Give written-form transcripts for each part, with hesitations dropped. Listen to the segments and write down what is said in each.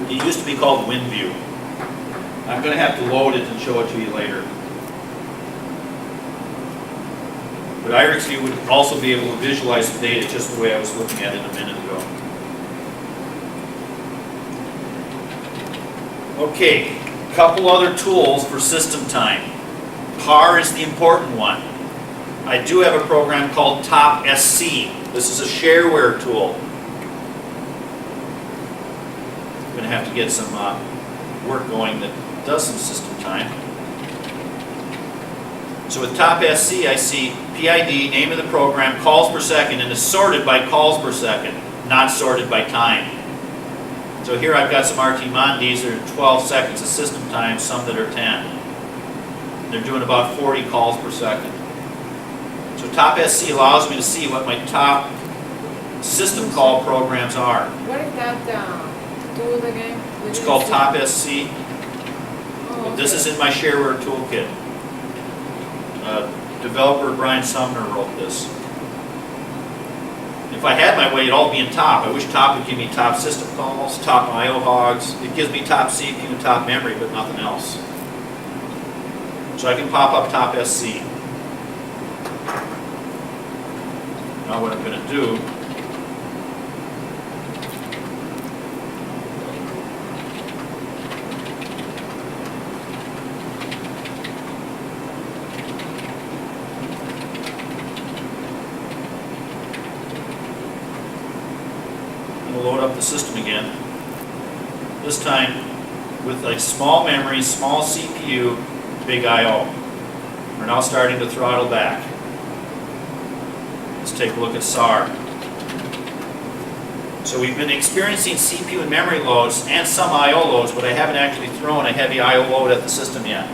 It used to be called WinView. I'm going to have to load it and show it to you later. But IRIX View would also be able to visualize the data just the way I was looking at it a minute ago. Okay, a couple other tools for system time. PAR is the important one. I do have a program called Top SC. This is a shareware tool. I'm going to have to get some work going that does some system time. So with Top SC, I see PID, name of the program, calls per second, and it's sorted by calls per second, not sorted by time. So here I've got some RT-Mondis that are 12 seconds of system time, some that are 10. They're doing about 40 calls per second. So Top SC allows me to see what my top system call programs are. What is that tool again? It's called Top SC. Oh, This is in my shareware toolkit. Developer Brian Sumner wrote this. If I had my way, it'd all be in top. I wish top would give me top system calls, top I/O hogs. It gives me top CPU and top memory, but nothing else. So I can pop up Top SC. Now what I'm going to do, load up the system again. This time with like small memory, small CPU, big I/O. We're now starting to throttle back. Let's take a look at SAR. So we've been experiencing CPU and memory loads and some I/O loads, but I haven't actually thrown a heavy I/O load at the system yet.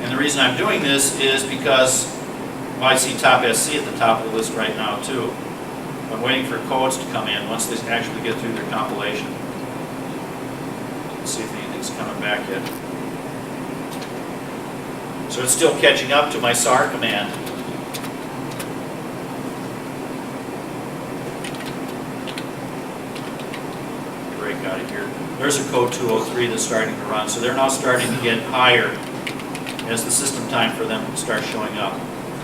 And the reason I'm doing this is because I see Top SC at the top of the list right now too. I'm waiting for codes to come in once they actually get through their compilation. Let's see if anything's coming back yet. So it's still catching up to my SAR command. Break out of here. There's a code 203 that's starting to run, so they're now starting to get higher as the system time for them starts showing up.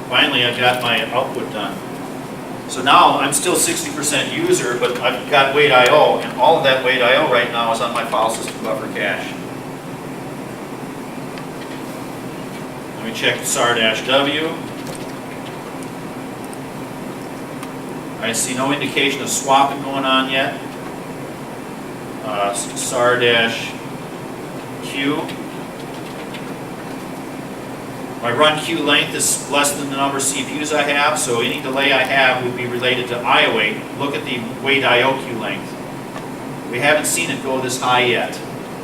Finally, I got my output done. So now I'm still 60% user, but I've got wait I/O, and all of that wait I/O right now is on my file system buffer cache. Let me check SAR-W. I see no indication of swapping going on yet. SAR-Q. My run queue length is less than the number of CPUs I have, so any delay I have would be related to I/O wait. Look at the wait I/O queue length. We haven't seen it go this high yet,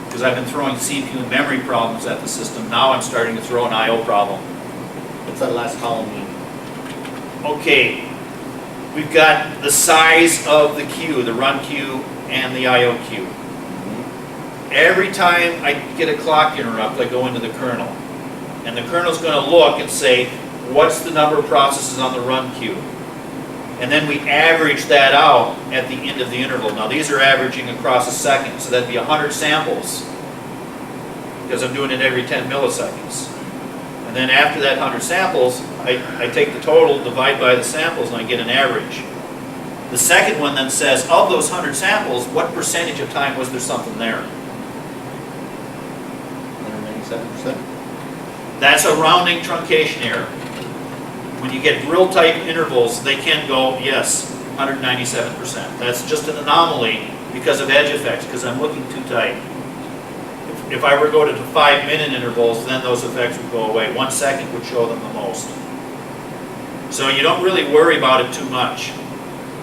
because I've been throwing CPU and memory problems at the system. Now I'm starting to throw an I/O problem. What's that last column mean? Okay, we've got the size of the queue, the run queue and the I/O queue. Every time I get a clock interrupt, I go into the kernel. And the kernel's going to look and say, what's the number of processes on the run queue? And then we average that out at the end of the interval. Now these are averaging across a second, so that'd be 100 samples, because I'm doing it every 10 milliseconds. And then after that 100 samples, I take the total, divide by the samples, and I get an average. The second one then says, of those 100 samples, what percentage of time was there something there? 197%? That's a rounding truncation error. When you get real tight intervals, they can go, yes, 197%. That's just an anomaly because of edge effects, because I'm looking too tight. If I were to go to 5-minute intervals, then those effects would go away. 1 second would show them the most. So you don't really worry about it too much.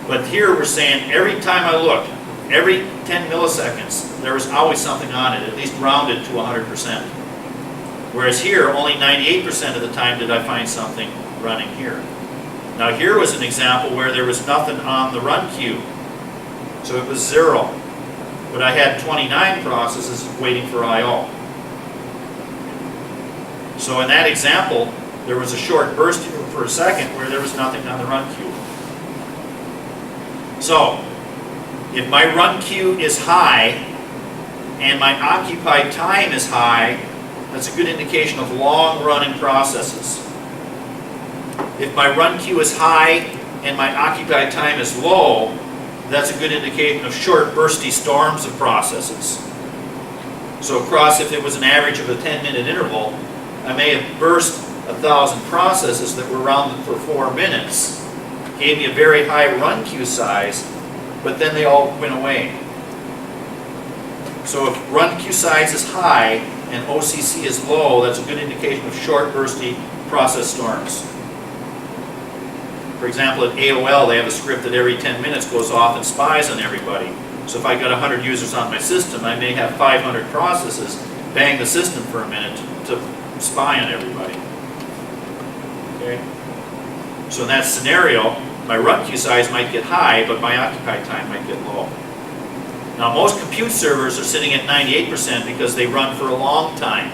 But here we're saying every time I look, every 10 milliseconds, there was always something on it, at least rounded to 100%. Whereas here, only 98% of the time did I find something running here. Now here was an example where there was nothing on the run queue. So it was 0. But I had 29 processes waiting for I/O. So in that example, there was a short burst for a second where there was nothing on the run queue. So, If my run queue is high and my occupied time is high, that's a good indication of long-running processes. If my run queue is high and my occupied time is low, that's a good indication of short, bursty storms of processes. So across, if it was an average of a 10-minute interval, I may have burst 1,000 processes that were around for 4 minutes, gave me a very high run queue size, but then they all went away. So if run queue size is high and OCC is low, that's a good indication of short, bursty process storms. For example, at AOL, they have a script that every 10 minutes goes off and spies on everybody. So if I got 100 users on my system, I may have 500 processes bang the system for a minute to spy on everybody. Okay? So in that scenario, my run queue size might get high, but my occupied time might get low. Now, most compute servers are sitting at 98% because they run for a long time.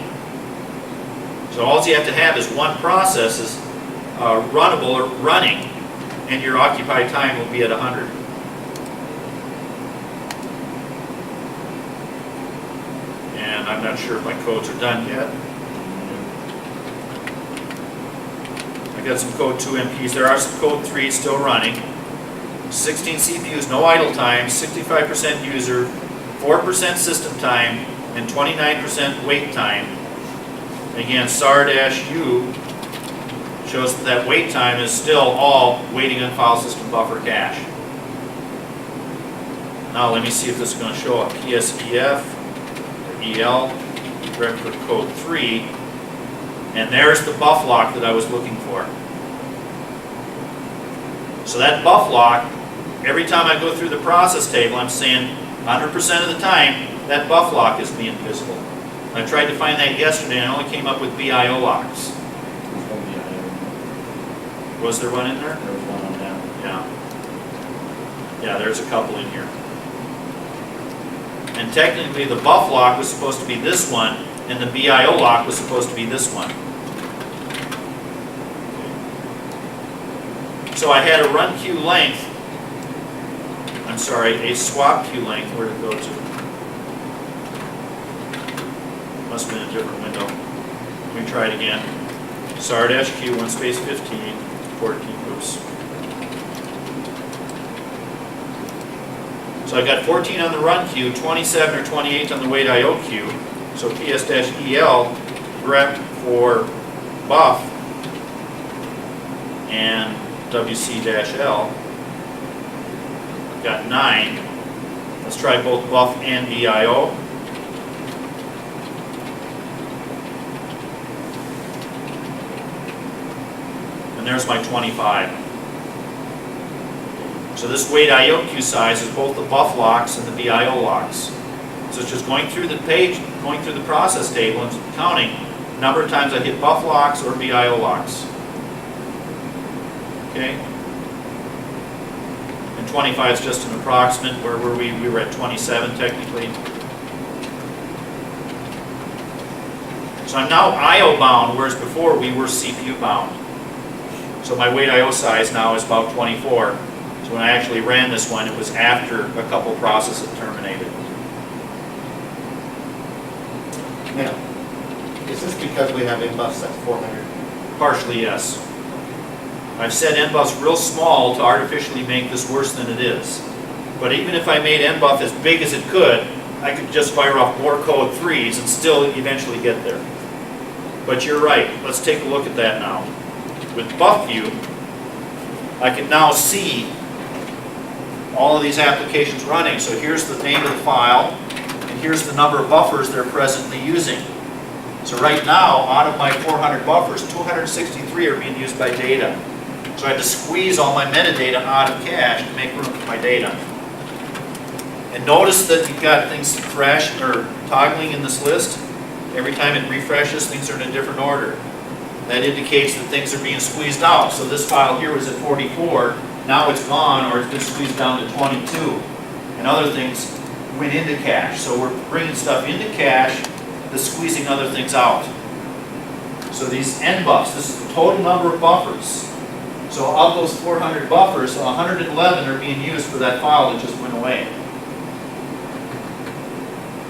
So all you have to have is one process is runnable or running, and your occupied time will be at 100. And I'm not sure if my codes are done yet. I got some code 2 MPs. There are some code 3 still running. 16 CPUs, no idle time, 65% user, 4% system time, and 29% wait time. Again, SAR-U shows that wait time is still all waiting on file system buffer cache. Now let me see if this is going to show up. PSEF, or EL, direct for code 3, and there's the buff lock that I was looking for. So that buff lock, every time I go through the process table, I'm saying 100% of the time, that buff lock is being visible. I tried to find that yesterday, and I only came up with BIO locks. There's one BIO. Was there one in there? There was one on that. Yeah. Yeah, there's a couple in here. And technically, the buff lock was supposed to be this one, and the BIO lock was supposed to be this one. So I had a run queue length, I'm sorry, a swap queue length. Where did it go to? Must have been a different window. Let me try it again. SAR-Q, 1 space 15, 14, oops. So I got 14 on the run queue, 27 or 28 on the wait IO queue. So PS-EL, direct for buff, and WC-L. Got 9. Let's try both buff and BIO. And there's my 25. So this wait IO queue size is both the buff locks and the BIO locks. So it's just going through the page, going through the process table and counting the number of times I hit buff locks or BIO locks. Okay? And 25 is just an approximate. Where were we? We were at 27 technically. So I'm now IO bound, whereas before we were CPU bound. So my wait IO size now is about 24. So when I actually ran this one, it was after a couple processes terminated. Now, is this because we have inbuffs at 400? Partially, yes. I've set nbuffs real small to artificially make this worse than it is. But even if I made nbuff as big as it could, I could just fire off more code 3s and still eventually get there. But you're right. Let's take a look at that now. With buff view, I can now see all of these applications running. So here's the name of the file, and here's the number of buffers they're presently using. So right now, out of my 400 buffers, 263 are being used by data. So I had to squeeze all my metadata out of cache to make room for my data. And notice that you've got things crashing or toggling in this list. Every time it refreshes, things are in a different order. That indicates that things are being squeezed out. So this file here was at 44. Now it's gone, or it's been squeezed down to 22. And other things went into cache. So we're bringing stuff into cache that's squeezing other things out. So these nbuffs, this is the total number of buffers. So of those 400 buffers, 111 are being used for that file that just went away.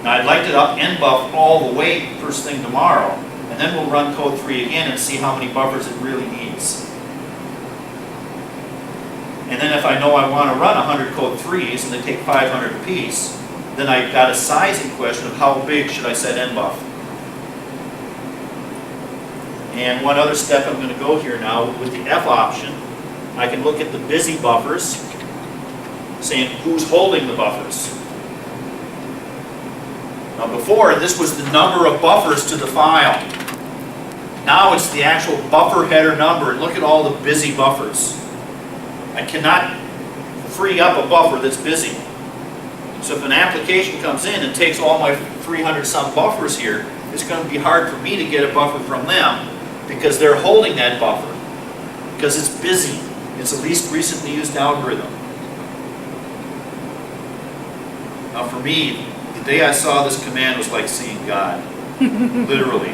Now I'd like to up nbuff all the way first thing tomorrow, and then we'll run code 3 again and see how many buffers it really needs. And then if I know I want to run 100 code 3s and they take 500 apiece, then I've got a sizing question of how big should I set nbuff. And one other step I'm going to go here now with the F option, I can look at the busy buffers, saying who's holding the buffers. Now before, this was the number of buffers to the file. Now it's the actual buffer header number, and look at all the busy buffers. I cannot free up a buffer that's busy. So if an application comes in and takes all my 300 some buffers here, it's going to be hard for me to get a buffer from them because they're holding that buffer. Because it's busy. It's the least recently used algorithm. Now for me, the day I saw this command was like seeing God. Literally.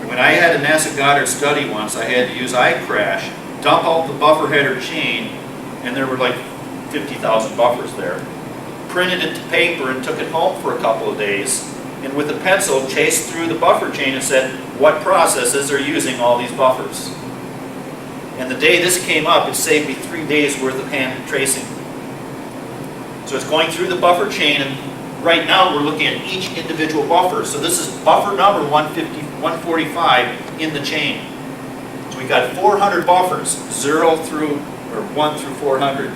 When I had a NASA Goddard study once, I had to use IRIX, dump out the buffer header chain, and there were like 50,000 buffers there. Printed it to paper and took it home for a couple of days, and with a pencil chased through the buffer chain and said, what processes are using all these buffers? And the day this came up, it saved me 3 days worth of hand tracing. So it's going through the buffer chain, and right now we're looking at each individual buffer. So this is buffer number 145 in the chain. So we got 400 buffers, 1 through 400.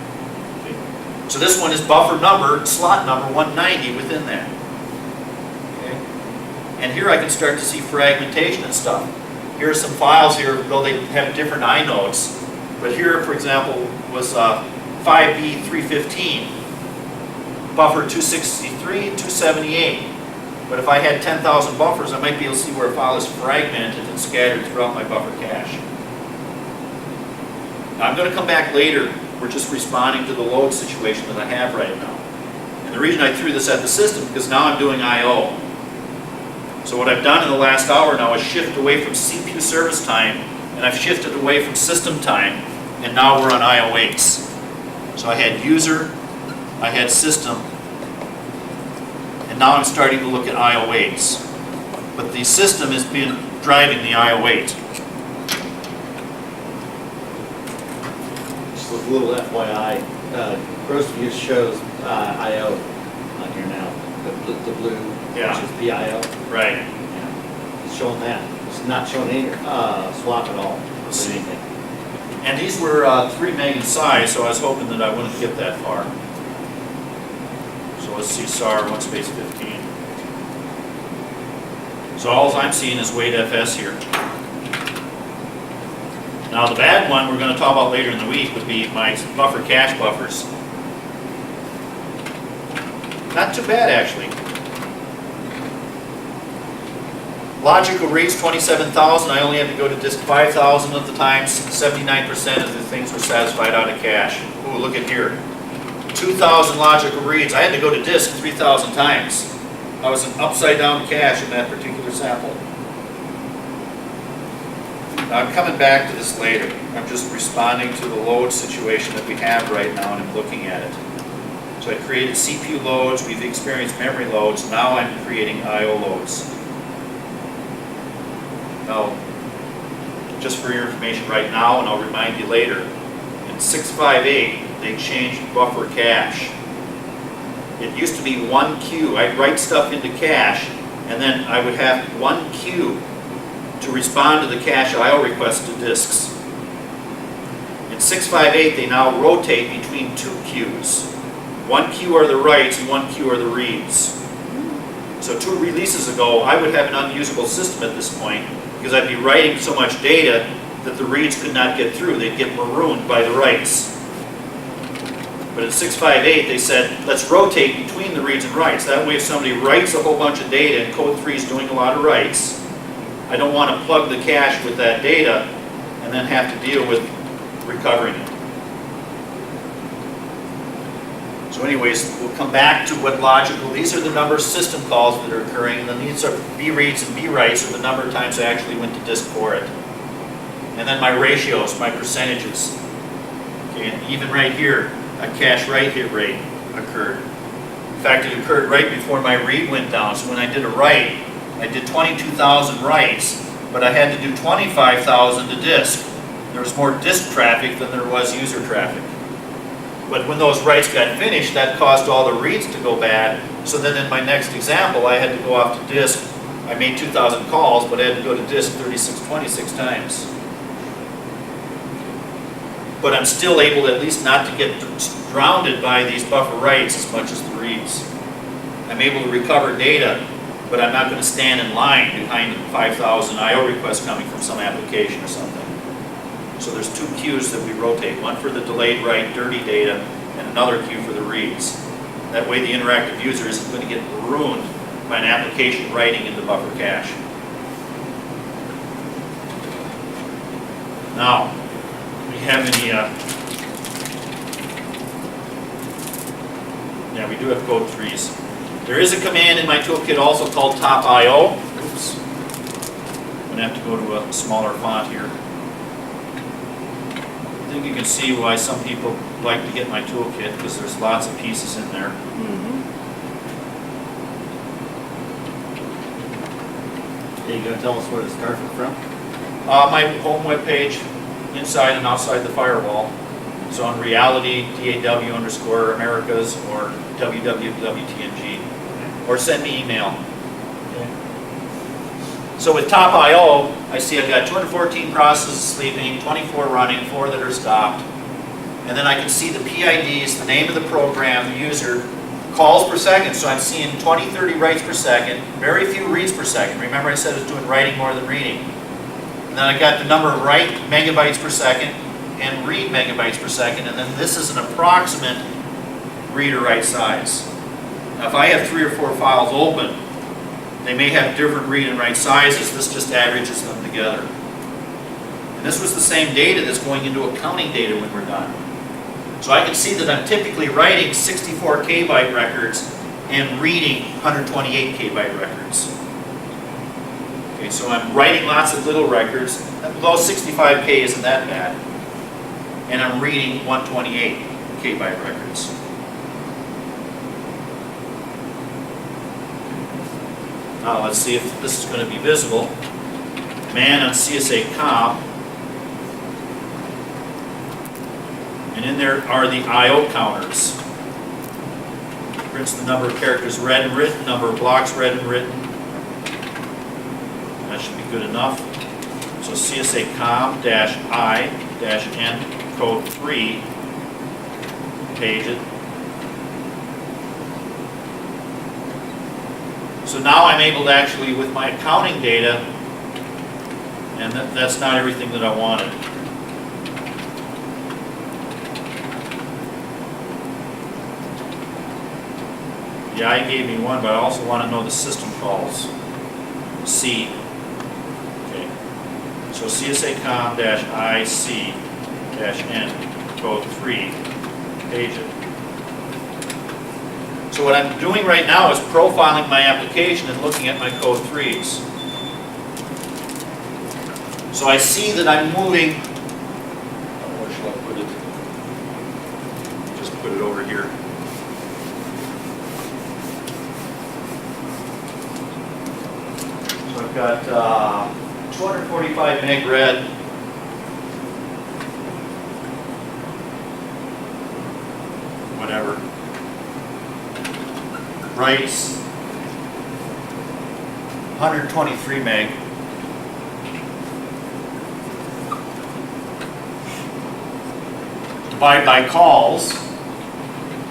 So this one is buffer number, slot number 190 within that. Okay. And here I can start to see fragmentation and stuff. Here are some files here, though they have different inodes. But here, for example, was 5B315, buffer 263, 278. But if I had 10,000 buffers, I might be able to see where a file is fragmented and scattered throughout my buffer cache. Now, I'm going to come back later. We're just responding to the load situation that I have right now. And the reason I threw this at the system, because now I'm doing I/O. So what I've done in the last hour now is shift away from CPU service time, and I've shifted away from system time, and now we're on I/O waits. So I had user, I had system, and now I'm starting to look at I/O waits. But the system has been driving the I/O wait. Just a little FYI, gross view shows I/O on here now, the blue, Yeah. which is PIO. Right. Yeah. It's showing that. It's not showing any swap at all. Let's see. Anything. And these were 3 meg in size, so I was hoping that I wouldn't get that far. So let's see SAR 1 space 15. So all I'm seeing is wait FS here. Now the bad one we're going to talk about later in the week would be my buffer cache buffers. Not too bad actually. Logical reads 27,000. I only had to go to disk 5,000 of the times. 79% of the things were satisfied out of cache. Ooh, look at here. 2,000 logical reads. I had to go to disk 3,000 times. I was an upside down cache in that particular sample. Now I'm coming back to this later. I'm just responding to the load situation that we have right now, and I'm looking at it. So I created CPU loads, we've experienced memory loads, now I'm creating I/O loads. Now, just for your information right now, and I'll remind you later, in 658, they changed buffer cache. It used to be 1 queue. I'd write stuff into cache, and then I would have 1 queue to respond to the cache I/O request to disks. In 658, they now rotate between 2 queues. 1 queue are the writes and 1 queue are the reads. So 2 releases ago, I would have an unusable system at this point because I'd be writing so much data that the reads could not get through. They'd get marooned by the writes. But in 658, they said, let's rotate between the reads and writes. That way if somebody writes a whole bunch of data and code 3 is doing a lot of writes, I don't want to plug the cache with that data and then have to deal with recovering it. So anyways, we'll come back to what logical, these are the number of system calls that are occurring, and then these are B reads and B writes are the number of times I actually went to disk for it. And then my ratios, my percentages. Okay, and even right here, a cache write hit rate occurred. In fact, it occurred right before my read went down. So when I did a write, I did 22,000 writes, but I had to do 25,000 to disk. There was more disk traffic than there was user traffic. But when those writes got finished, that caused all the reads to go bad. So then in my next example, I had to go off to disk. I made 2,000 calls, but I had to go to disk 26 times. But I'm still able at least not to get drowned by these buffer writes as much as the reads. I'm able to recover data, but I'm not going to stand in line behind 5,000 I/O requests coming from some application or something. So there's two queues that we rotate, one for the delayed write dirty data and another queue for the reads. That way the interactive user isn't going to get ruined by an application writing into buffer cache. Now, do we have any, yeah, we do have code trees. There is a command in my toolkit also called top IO. Oops. I'm going to have to go to a smaller font here. I think you can see why some people like to get my toolkit, because there's lots of pieces in there. Are you going to tell us where to start from? My home webpage, inside and outside the firewall. So on reality, DAW_Americas or www.tng. Or send me email. So with top IO, I see I've got 214 processes sleeping, 24 running, 4 that are stopped. And then I can see the PIDs, the name of the program, the user, calls per second. So I'm seeing 20, 30 writes per second, very few reads per second. Remember I said I was doing writing more than reading. And then I got the number of write megabytes per second and read megabytes per second. And then this is an approximate read or write size. Now if I have 3 or 4 files open, they may have different read and write sizes. This just averages them together. And this was the same data that's going into accounting data when we're done. So I can see that I'm typically writing 64 kbyte records and reading 128 kbyte records. Okay, so I'm writing lots of little records. Those 65K isn't that bad. And I'm reading 128 kbyte records. Now let's see if this is going to be visible. Man on CSA comp. And in there are the I/O counters. Prints the number of characters read and written, number of blocks read and written. That should be good enough. So CSA comp -I-N code 3 page it. So now I'm able to actually, with my accounting data, and that's not everything that I wanted. The I gave me one, but I also want to know the system calls. C. Okay. So CSA com -IC-N code 3 page it. So what I'm doing right now is profiling my application and looking at my code 3s. So I see that I'm moving, where shall I put it? Just put it over here. So I've got 245 meg read. Whatever. Writes 123 meg. Divide by calls.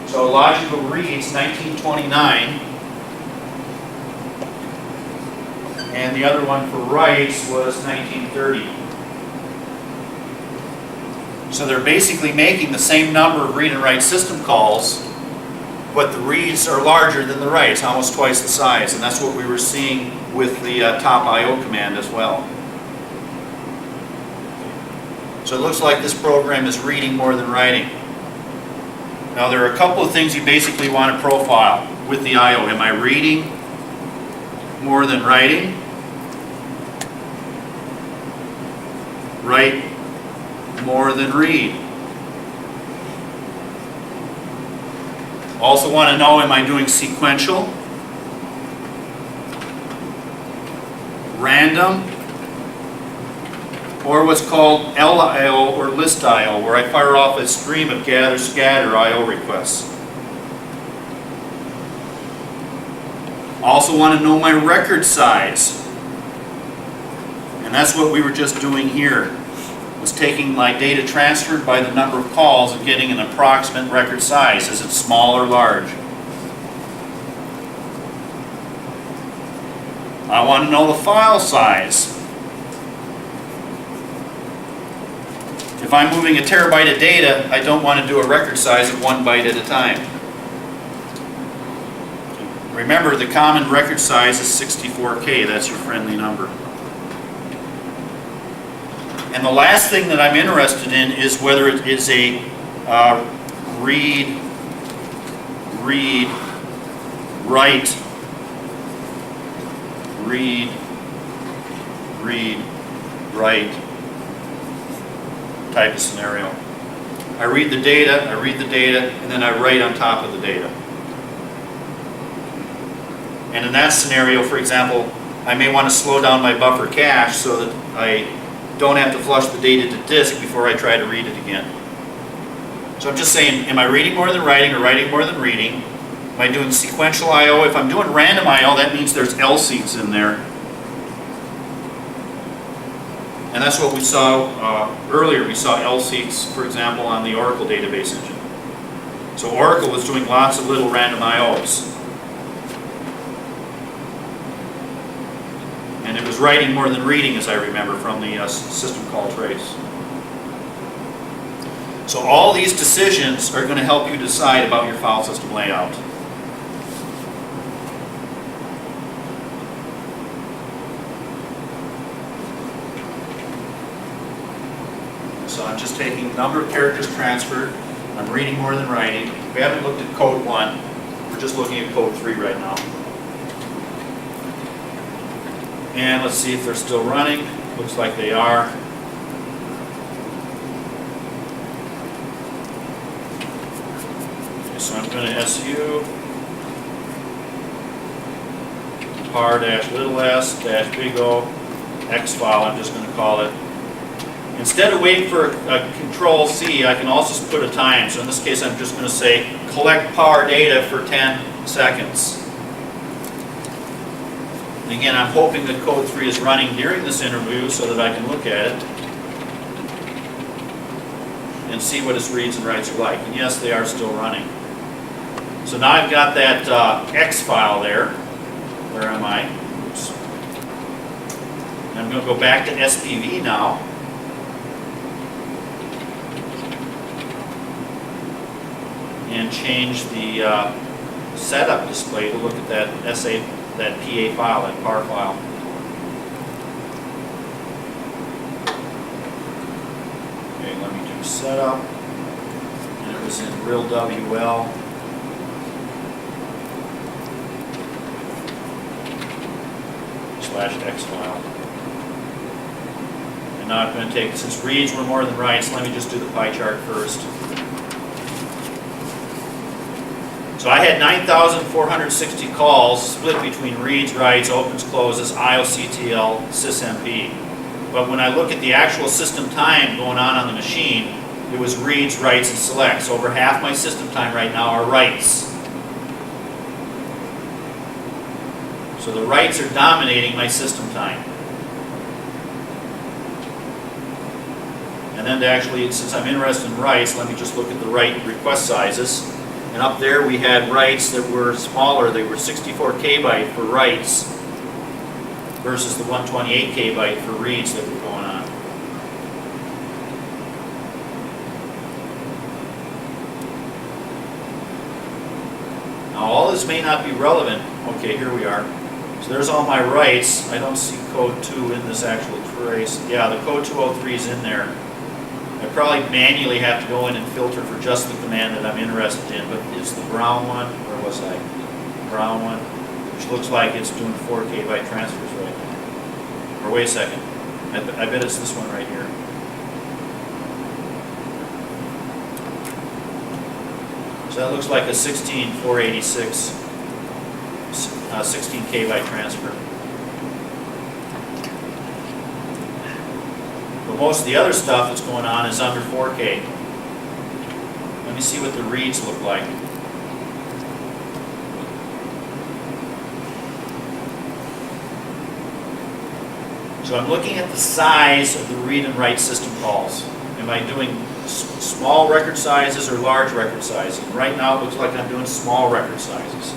So logical reads 1929. And the other one for writes was 1930. So they're basically making the same number of read and write system calls, but the reads are larger than the writes, almost twice the size, and that's what we were seeing with the top IO command as well. So it looks like this program is reading more than writing. Now there are a couple of things you basically want to profile with the IO. Am I reading more than writing? Write more than read? Also want to know, am I doing sequential, random, or what's called LIO or list IO, where I fire off a stream of gather scatter IO requests. Also want to know my record size. And that's what we were just doing here, was taking my data transferred by the number of calls and getting an approximate record size. Is it small or large? I want to know the file size. If I'm moving a terabyte of data, I don't want to do a record size of 1 byte at a time. Remember, the common record size is 64K. That's your friendly number. And the last thing that I'm interested in is whether it is a read, write, read, write type of scenario. I read the data, and then I write on top of the data. And in that scenario, for example, I may want to slow down my buffer cache so that I don't have to flush the data to disk before I try to read it again. So I'm just saying, am I reading more than writing or writing more than reading? Am I doing sequential I/O? If I'm doing random I/O, that means there's L seats in there. And that's what we saw earlier. We saw L seats, for example, on the Oracle database engine. So Oracle was doing lots of little random I/Os. And it was writing more than reading, as I remember, from the system call trace. So all these decisions are going to help you decide about your file system layout. So I'm just taking number of characters transferred. I'm reading more than writing. We haven't looked at code 1. We're just looking at code 3 right now. And let's see if they're still running. Looks like they are. Okay, so I'm going to SU par-little s -big O X file, I'm just going to call it. Instead of waiting for a control C, I can also put a time. So in this case, I'm just going to say collect par data for 10 seconds. And again, I'm hoping that code 3 is running during this interview so that I can look at it and see what its reads and writes are like. And yes, they are still running. So now I've got that X file there. Where am I? Oops. And I'm going to go back to SPV now. And change the setup display to look at that that PA file, that PAR file. Okay, let me do setup. And it was in real WL. /X file. And now I'm going to take, since reads were more than writes, let me just do the pie chart first. So I had 9,460 calls split between reads, writes, opens, closes, IOCTL, sysmp. But when I look at the actual system time going on the machine, it was reads, writes, and selects. Over half my system time right now are writes. So the writes are dominating my system time. And then to actually, since I'm interested in writes, let me just look at the write request sizes. And up there we had writes that were smaller. They were 64 kbyte for writes versus the 128 kbyte for reads that were going on. Now all this may not be relevant. Okay, here we are. So there's all my writes. I don't see code 2 in this actual trace. Yeah, the code 203 is in there. I probably manually have to go in and filter for just the command that I'm interested in, but it's the brown one, where was I? Brown one, which looks like it's doing 4 kbyte transfers right now. Or wait a second, I bet it's this one right here. So that looks like a 16486, 16 kbyte transfer. But most of the other stuff that's going on is under 4K. Let me see what the reads look like. So I'm looking at the size of the read and write system calls. Am I doing small record sizes or large record sizes? Right now it looks like I'm doing small record sizes,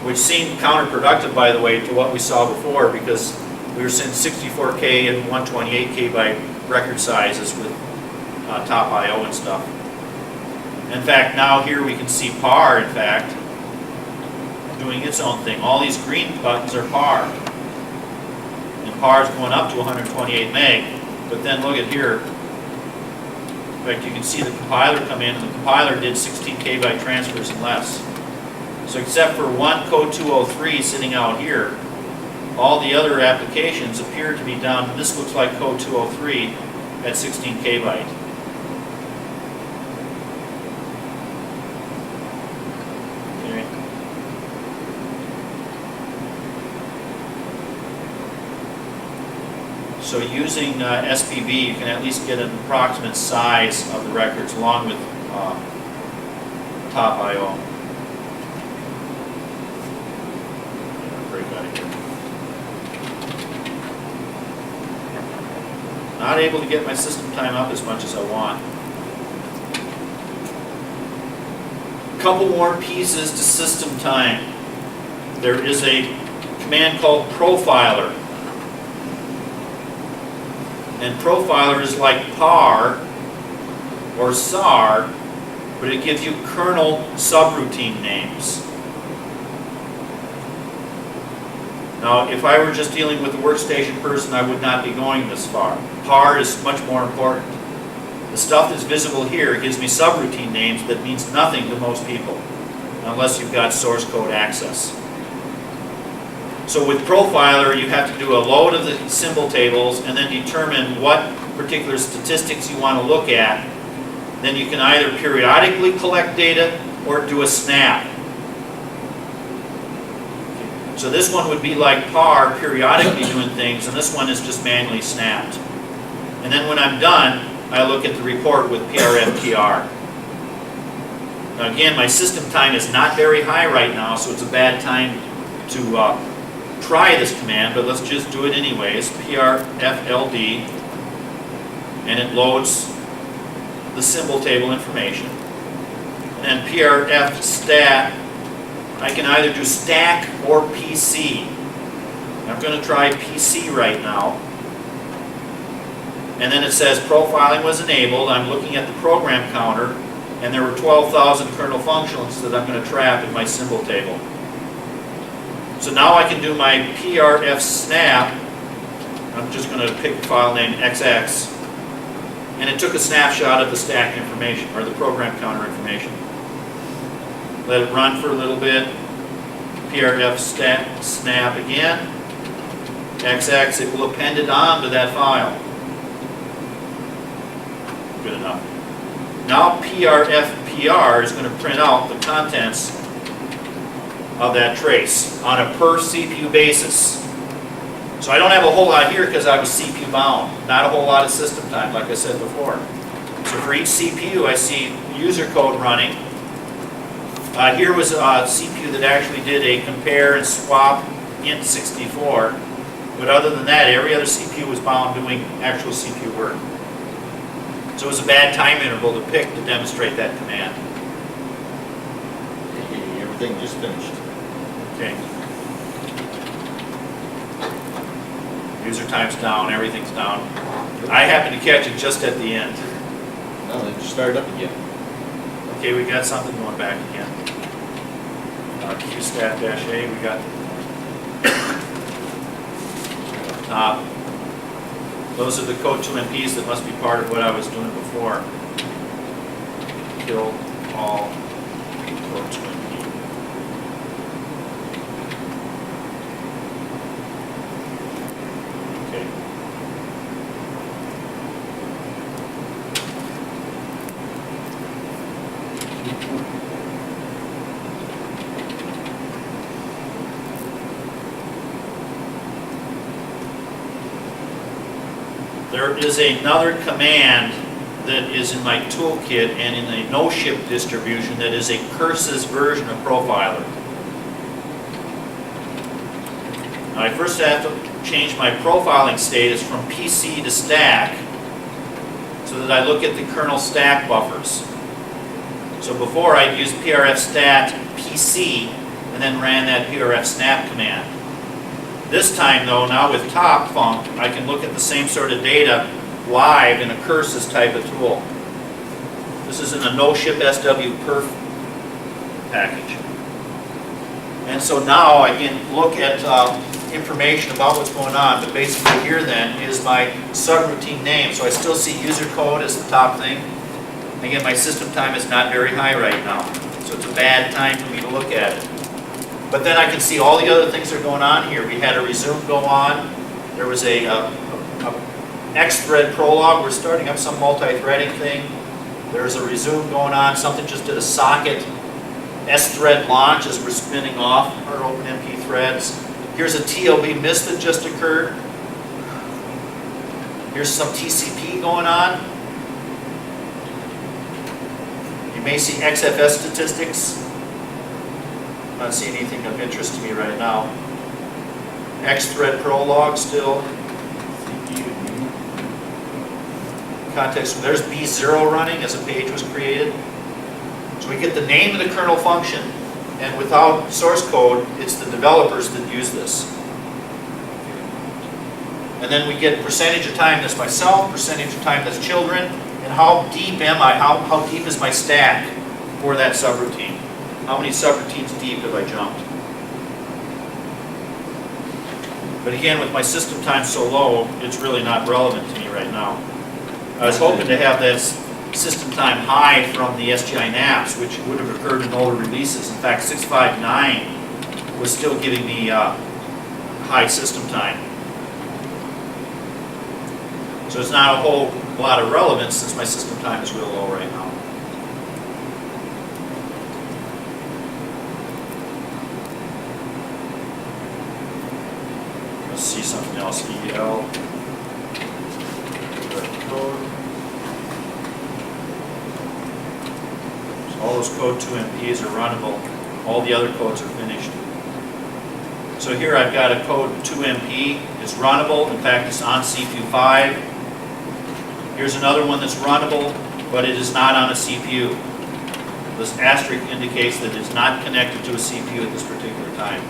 which seemed counterproductive, by the way, to what we saw before, because we were seeing 64K and 128K by record sizes with top I/O and stuff. In fact, now here we can see PAR, in fact, doing its own thing. All these green buttons are PAR. And PAR is going up to 128 meg, but then look at here. In fact, you can see the compiler come in, and the compiler did 16 kbyte transfers and less. So except for one code 203 sitting out here, all the other applications appear to be down. This looks like code 203 at 16 kbyte. Okay. So using SPV, you can at least get an approximate size of the records along with top I/O. Break out of here. Not able to get my system time up as much as I want. Couple more pieces to system time. There is a command called profiler. And profiler is like PAR or SAR, but it gives you kernel subroutine names. Now, if I were just dealing with a workstation person, I would not be going this far. PAR is much more important. The stuff that's visible here gives me subroutine names that means nothing to most people, unless you've got source code access. So with profiler, you have to do a load of the symbol tables and then determine what particular statistics you want to look at. Then you can either periodically collect data or do a snap. So this one would be like PAR, periodically doing things, and this one is just manually snapped. And then when I'm done, I look at the report with PRFPR. Now again, my system time is not very high right now, so it's a bad time to try this command, but let's just do it anyways. PRFLD, and it loads the symbol table information. And PRFStat, I can either do stack or PC. I'm going to try PC right now. And then it says profiling was enabled. I'm looking at the program counter, and there were 12,000 kernel functions that I'm going to trap in my symbol table. So now I can do my PRFSnap. I'm just going to pick the file name XX. And it took a snapshot of the stack information, or the program counter information. Let it run for a little bit. PRFSnap again. XX, it will append it on to that file. Good enough. Now PRFPR is going to print out the contents of that trace on a per CPU basis. So I don't have a whole lot here because I was CPU bound. Not a whole lot of system time, like I said before. So for each CPU, I see user code running. Here was a CPU that actually did a compare and swap int 64. But other than that, every other CPU was bound doing actual CPU work. So it was a bad time interval to pick to demonstrate that command. Everything just finished. Okay. User time's down, everything's down. I happened to catch it just at the end. No, they just started up again. Okay, we got something going back again. QStat-A, we got top. Those are the code 2MPs that must be part of what I was doing before. Kill all code 2MP. Okay. There is another command that is in my toolkit and in a no-ship distribution that is a curses version of Profiler. Now I first have to change my profiling status from PC to stack so that I look at the kernel stack buffers. So before I'd use PRF stat PC and then ran that PRF snap command. This time though, now with top func, I can look at the same sort of data live in a curses type of tool. This is in a no-ship SW perf package. And so now I can look at information about what's going on, but basically here then is my subroutine name. So I still see user code as the top thing. Again, my system time is not very high right now, so it's a bad time for me to look at it. But then I can see all the other things that are going on here. We had a resume go on. There was a X-thread prologue. We're starting up some multi-threading thing. There's a resume going on. Something just did a socket S-thread launch as we're spinning off our OpenMP threads. Here's a TLB miss that just occurred. Here's some TCP going on. You may see XFS statistics. I'm not seeing anything of interest to me right now. X-thread prologue still. Context, there's B0 running as a page was created. So we get the name of the kernel function, and without source code, it's the developers that use this. And then we get percentage of time that's myself, percentage of time that's children, and how deep am I, how deep is my stack for that subroutine? How many subroutines deep have I jumped? But again, with my system time so low, it's really not relevant to me right now. I was hoping to have that system time high from the SGI NAPs, which would have occurred in older releases. In fact, 659 was still giving me high system time. So it's not a whole lot of relevance since my system time is real low right now. Let's see something else. EL. Code. So all those code 2MPs are runnable. All the other codes are finished. So here I've got a code 2MP. It's runnable. In fact, it's on CPU 5. Here's another one that's runnable, but it is not on a CPU. This asterisk indicates that it's not connected to a CPU at this particular time.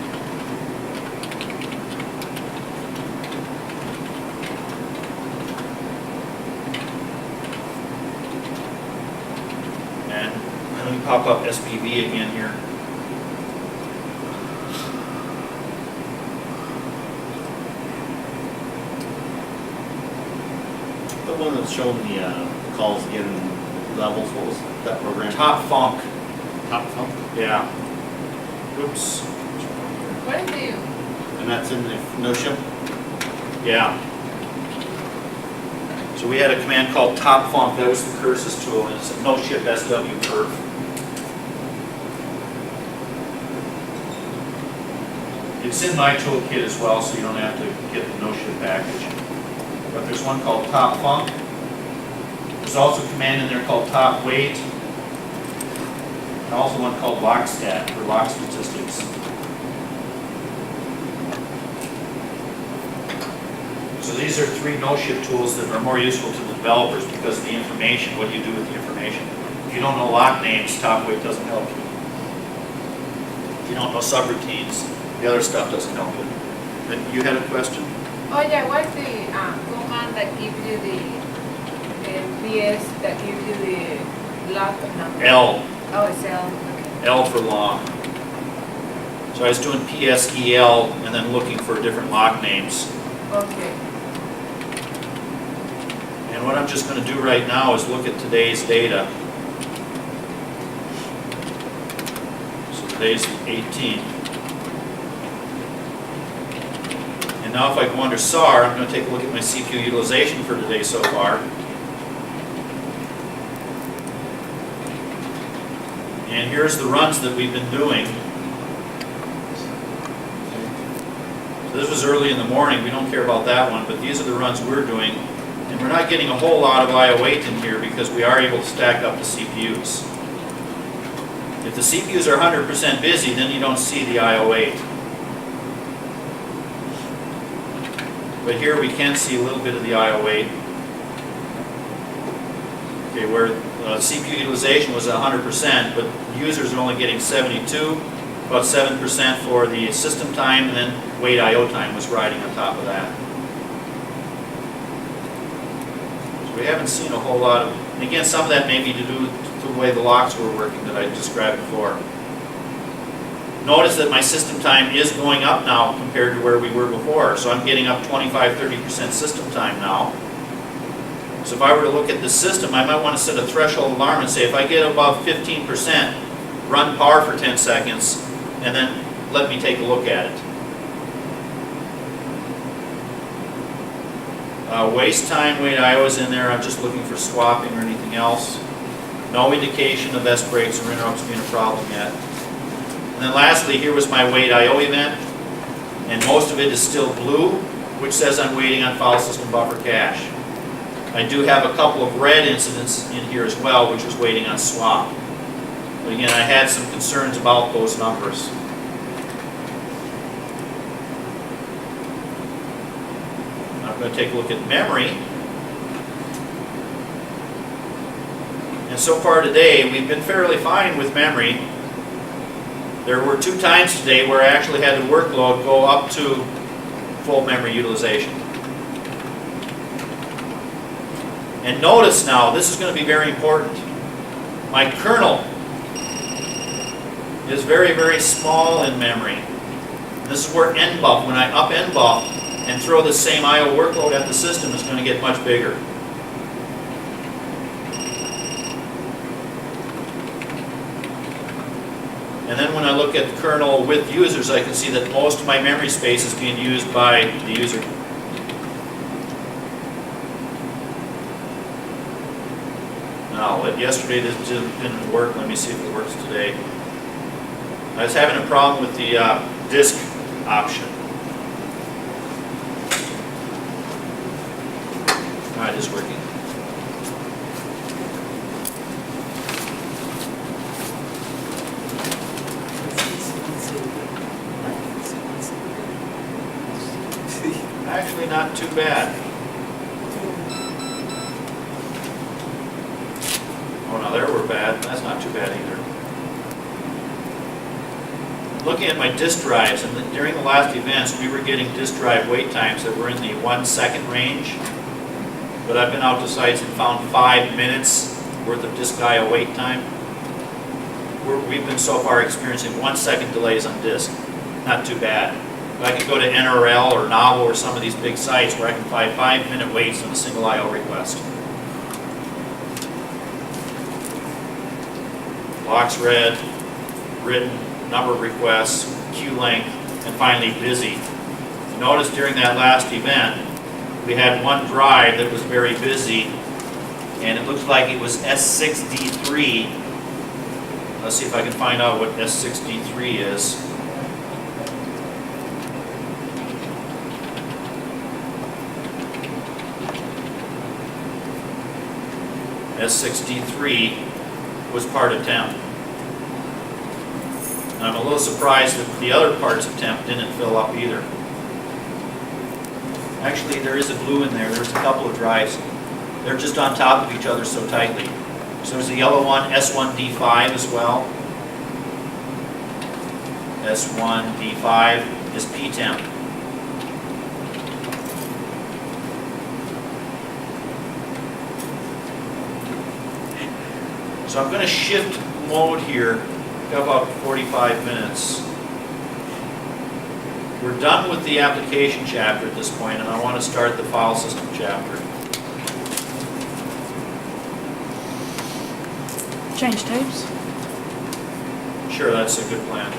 And let me pop up SPV again here. The one that's showing the calls in levels, what was that program? Top Funk. Top Funk? Yeah. Oops. What do you? And that's in the no-ship? Yeah. So we had a command called Top Funk. That was the curses tool, and it's a no-ship SW perf. It's in my toolkit as well, so you don't have to get the no-ship package. But there's one called Top Funk. There's also a command in there called Top Weight. And also one called LockStat for lock statistics. So these are three no-ship tools that are more useful to the developers because of the information, what do you do with the information. If you don't know lock names, Top Weight doesn't help you. If you don't know subroutines, the other stuff doesn't help you. But you had a question? Oh yeah, what's the command that gives you the PS that gives you the lock number? L. Oh, it's L. Okay. L for long. So I was doing PSEL and then looking for different lock names. Okay. And what I'm just going to do right now is look at today's data. So today's the 18th. And now if I go under SAR, I'm going to take a look at my CPU utilization for today so far. And here's the runs that we've been doing. So this was early in the morning. We don't care about that one, but these are the runs we're doing. And we're not getting a whole lot of IO8 in here because we are able to stack up the CPUs. If the CPUs are 100% busy, then you don't see the IO8. But here we can see a little bit of the IO8. Okay, where CPU utilization was 100%, but users are only getting 72, about 7% for the system time, and then wait IO time was riding on top of that. So we haven't seen a whole lot of, and again, some of that may be to do with the way the locks were working that I described before. Notice that my system time is going up now compared to where we were before, so I'm getting up 25-30% system time now. So if I were to look at the system, I might want to set a threshold alarm and say if I get above 15%, run power for 10 seconds, and then let me take a look at it. Waste time, wait IO is in there. I'm just looking for swapping or anything else. No indication of S breaks or interrupts being a problem yet. And then lastly, here was my wait IO event, and most of it is still blue, which says I'm waiting on file system buffer cache. I do have a couple of red incidents in here as well, which was waiting on swap. But again, I had some concerns about those numbers. I'm going to take a look at memory. And so far today, we've been fairly fine with memory. There were 2 times today where I actually had the workload go up to full memory utilization. And notice now, this is going to be very important. My kernel is very, very small in memory. This is where NBUF, when I up NBUF and throw the same IO workload at the system, is going to get much bigger. And then when I look at the kernel with users, I can see that most of my memory space is being used by the user. Now, yesterday this didn't work. Let me see if it works today. I was having a problem with the disk option. All right, it's working. Actually, not too bad. Oh, no, there we're bad. That's not too bad either. Looking at my disk drives, and during the last events, we were getting disk drive wait times that were in the 1 second range. But I've been out to sites and found 5 minutes worth of disk IO wait time. We've been so far experiencing 1 second delays on disk. Not too bad. But I can go to NRL or Novel or some of these big sites where I can find 5-minute waits on a single IO request. Locks read, written, number of requests, queue length, and finally busy. Notice during that last event, we had one drive that was very busy, and it looks like it was S6D3. Let's see if I can find out what S6D3 is. S6D3 was part of temp. And I'm a little surprised that the other parts of temp didn't fill up either. Actually, there is a blue in there. There's a couple of drives. They're just on top of each other so tightly. So there's a yellow one, S1D5 as well. S1D5 is P-temp. So I'm going to shift mode here, got about 45 minutes. We're done with the application chapter at this point, and I want to start the file system chapter. Change tapes? Sure, that's a good plan.